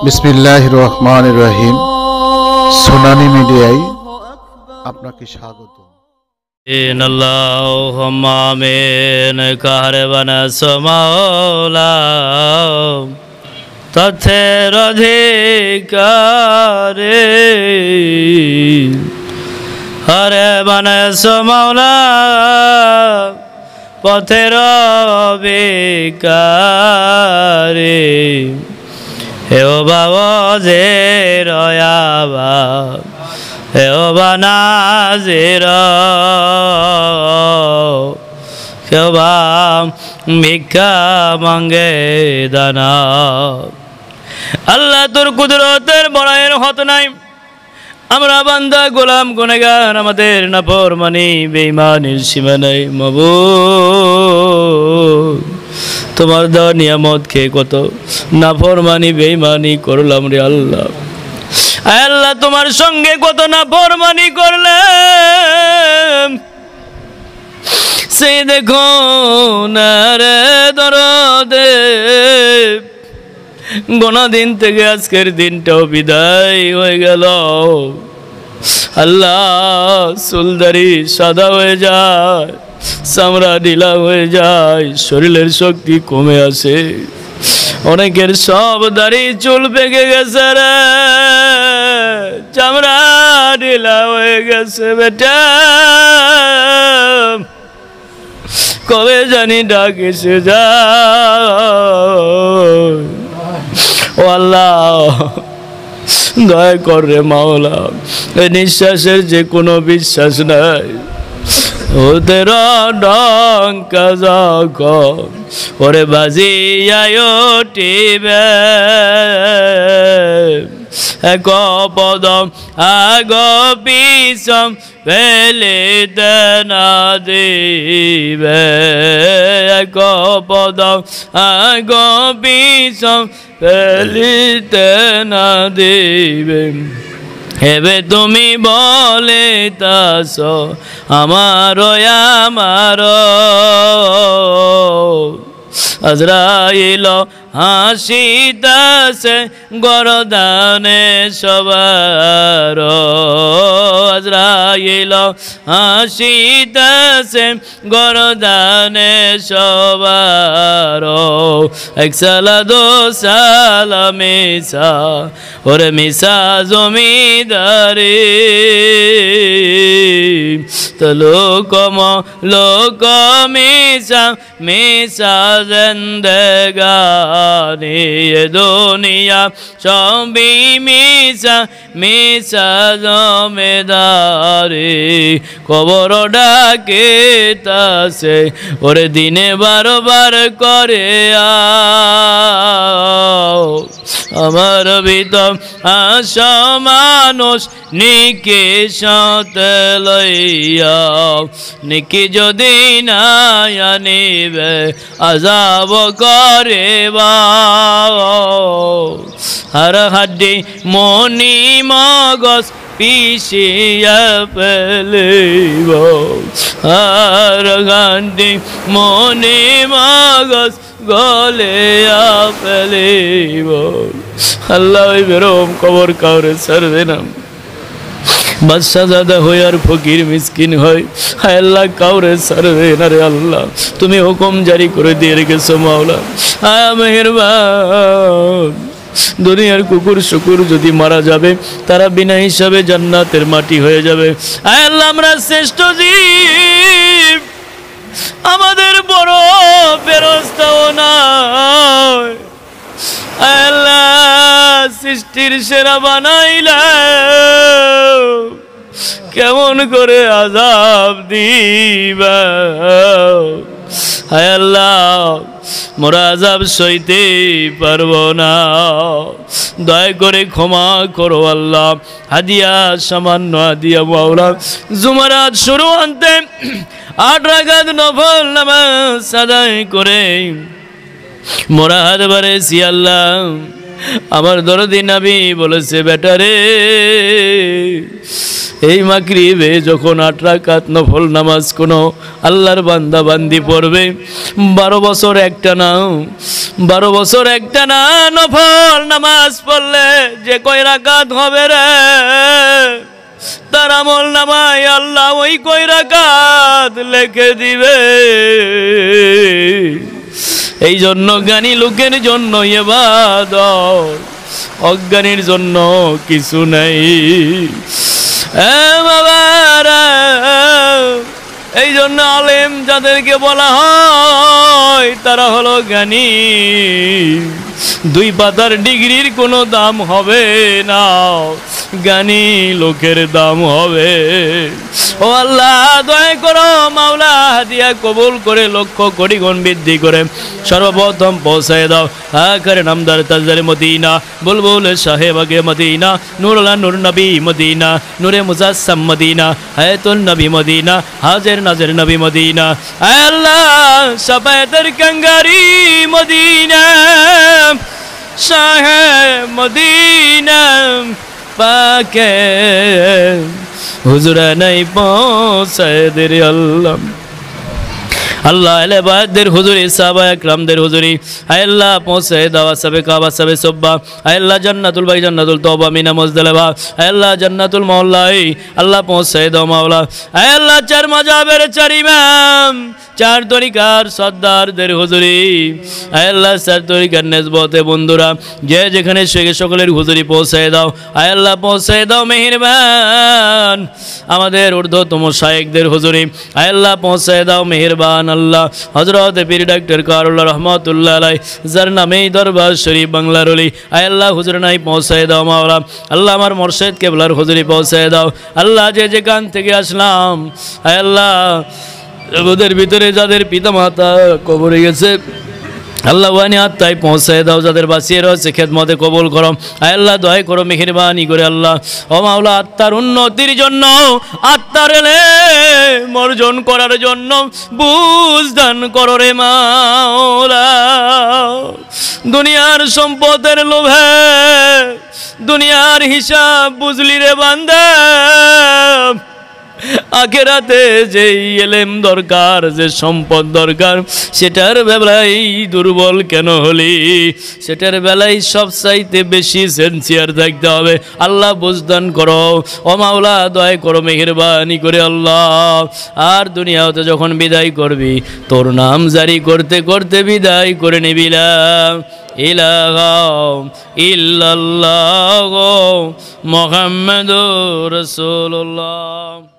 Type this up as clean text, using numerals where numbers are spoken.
বিসমিল্লাহির রহমানির রহিম। সোনালী মিডিয়ায় আপনাকে স্বাগত। আল্লাহুম্মা আমিন কারবানা সমাওলা তথের অধিকারে হরে বানা সমাওলা পথের বিকারে হেওবা ওয়াজের রয়াবা হেওবা নাজির হেওবা ভিক্ষা মাঙ্গে দানা। আল্লাহ তোর কুদরতের বড়াইয়ের হত নাই, আমরা বান্দা গোলাম গুনেগার, আমাদের নাফরমানি বেঈমানির সীমা নাই। মাবুদ তোমার দেওয়া নিয়ামত খেয়ে কত নাফরমানি বেঈমানি করলাম রে আল্লাহ। আল্লাহ তোমার সঙ্গে কত নাফরমানি করলাম, সেই দেখো না রে দরদে। গোনা দিন থেকে আজকের দিনটাও বিদায় হয়ে গেল। আল্লাহ চুলদারি সাদা হয়ে যায়, চামড়া ঢিলা হয়ে যায়, শরীরের শক্তি কমে আসে। অনেকের সব দাড়ি চুল পেকে গেছে রে, চামড়া ঢিলা হয়ে গেছে। বেটা কবে জানি ডাক এসে যায়। ও আল্লাহ দয়া কর রে মাওলা, এই নিঃশ্বাসের যে কোনো বিশ্বাস নাই। ওদের ডঙ্কা যখন ওরে বাজিয়ায় টিবে, এক পদম আগ পিছম ফেলিতে না দিবে, এক পদম আগ পিছম ফেলিতে না দিবে। হেবে তুমি বলে তাস আমার আমার আজরাইল হাসিতাছে গরদানে সবার, আজরাইল হাসিতাছে গরদানে সবার। এক সালা দো সালা মিসা ওরে মিসা জমিদারি, তো লোকম লোক মিসা মিসা জিন্দেগানি। এ দুনিয়া সবই মিসা মিসা জমিদারি। কবর ডাকে তাসে ওরে দিনে বারবার করে আমার ভিতর আশা মানুষ নিকে সাথে লইয়া, নিকি যদি না আনিবে আযাব করে আর হাড্ডি মনি মগজ পিছিয়ে ফেলিব, আর হাড্ডি মনি মগজ গলে ফেলিব। আল্লাহ বেরোম কবর কাউরে ছাড়বে না। বাদশাহ জাদা হয় আর ফকির মিসকিন হয়, হায় আল্লাহ কাউরে ছাড়বে না রে আল্লাহ। তুমি হুকুম জারি করে দিয়ে রেখেছো মাওলা, আয় মেহেরবান। দুনিয়ার কুকুর শুকুর যদি মারা যাবে, তারা বিনা হিসাবে জান্নাতের মাটি হয়ে যাবে। আয় আল্লাহ আমরা শ্রেষ্ঠ জীব, আমাদের বড় ফেরেশতাও নাই। আল্লাহ সৃষ্টির সেরা বানাইলা, কেমন করে আযাব দিবা। হায় আল্লাহ মোরা আযাব সইতে পারবো না, দয়া করে ক্ষমা করো আল্লাহ। হাদিয়া সামান্য হাদিয়া মাওলা, জুমারাত শুরু আনতে 8 রাকাত নফল নামাজ আদায় করে মোরা হাত বাড়াইছি আল্লাহ। আমার দরদি নবী বলেছে, বেটা রে, এই মাগরিবে যখন 8 রাকাত নফল নামাজ কোনো আল্লাহর বান্দা বান্দি পড়বে, 12 বছর একটানা 12 বছর একটানা নফল নামাজ পড়লে যে কয় রাকাত হবে রে, তার আমল নামায় আল্লাহ ওই কয় রাকাত লিখে দিবে। এই জন্য জ্ঞানী লোকের জন্য ইবাদত, অজ্ঞানীর জন্য কিছু নেই। বাবারা, এই জন্য আলেম যাদেরকে বলা হয় তারা হলো জ্ঞানী। 2 পাতার ডিগ্রির কোনো দাম হবে না, জ্ঞানী লোকের দাম হবে। ও আল্লাহ, দয়া করো মাওলা, হাদিয়া কবুল করে লক্ষ কোটি গুণ বৃদ্ধি করে সর্বপ্রথম পৌঁছায় দাও আখের নামদার তাজদার মদিনা, বুলবুল সাহেব আগে মদিনা, নুরুল্লাহ নূর নবী মদিনা, নূরে মুজাসসাম মদিনা, হায়াতুন নবী মদিনা, হাজির নাজির নবী মদিনা। আয় আল্লাহ, শাফায়াতের কাঙ্গারি মদিনা, শাহে মদিনা পাকে হুজুরা নাই পৌঁছায় দে রে আল্লাহ। আল্লাহ আলেবাদের হুজুরি, সাহাবা একরামদের হুজুরি, আল্লাহ পৌঁছে দাও সবে কাবা সবে সুব্বা, আল্লাহ জান্নাতুল বাই জান্নাতুল তওবা মিনা মুজদালিফা, আল্লাহ জান্নাতুল মওলাই, আল্লাহ পৌঁছে দাও মাওলা। আল্লাহ 4 মাযহাবের 4 ইমাম, 4 তরিকার সর্দারদের হুজুরি, আল্লাহ 4 তরিকার নেসবতে বন্ধুরা যে যেখানে সকলের হুজুরি পৌঁছে দাও। আল্লাহ পৌঁছে দাও মেহেরবান আমাদের ঊর্ধ্বতম শায়েখদের হুজুরি, আল্লাহ পৌঁছে দাও মেহেরবান আল্লাহ হযরত পীর ডাক্তার কারুল্লাহ রহমাতুল্লাহ আলাইহি, যার নামেই দরবার শরীফ বাংলার ওলি। আল্লাহ হুজুর নাই পৌঁছে দাও মাওলা। আল্লাহ আমার মুর্শিদ কেবলার হুজুরি পৌঁছে দাও। আল্লাহ যে যেখান থেকে আসলাম, আল্লাহ ওদের ভিতরে যাদের পিতা মাতা কবরে গেছে, আল্লাহ ওয়ানি আত্মায় পৌঁছায় দাও। যাদের বাঁচিয়ে রয়েছে খেদমতে কবুল করো। আল্লাহ দয়া করো মেহেরবানি করে আল্লাহ। ও মাওলা, আত্মার উন্নতির জন্য, আত্মার ইলম অর্জন করার জন্য বুঝ দান করো রে মাওলা। দুনিয়ার সম্পদের লোভে দুনিয়ার হিসাব বুঝলি রে বান্দা, আখেরাতে যে ইলম দরকার, যে সম্পদ দরকার, সেটার বেলায় দুর্বল কেন হলি? সেটার বেলায় সব চাইতে বেশি সেন্সিয়ার থাকতে হবে। আল্লাহ বুঝদান করো। ও মাওলা দয়া করো মেহেরবানি করে আল্লাহ। আর দুনিয়াতে যখন বিদায় করবি, তোর নাম জারি করতে করতে বিদায় করে নিবি। লা ইলাহা ইল্লাল্লাহ মুহাম্মাদুর রাসূলুল্লাহ।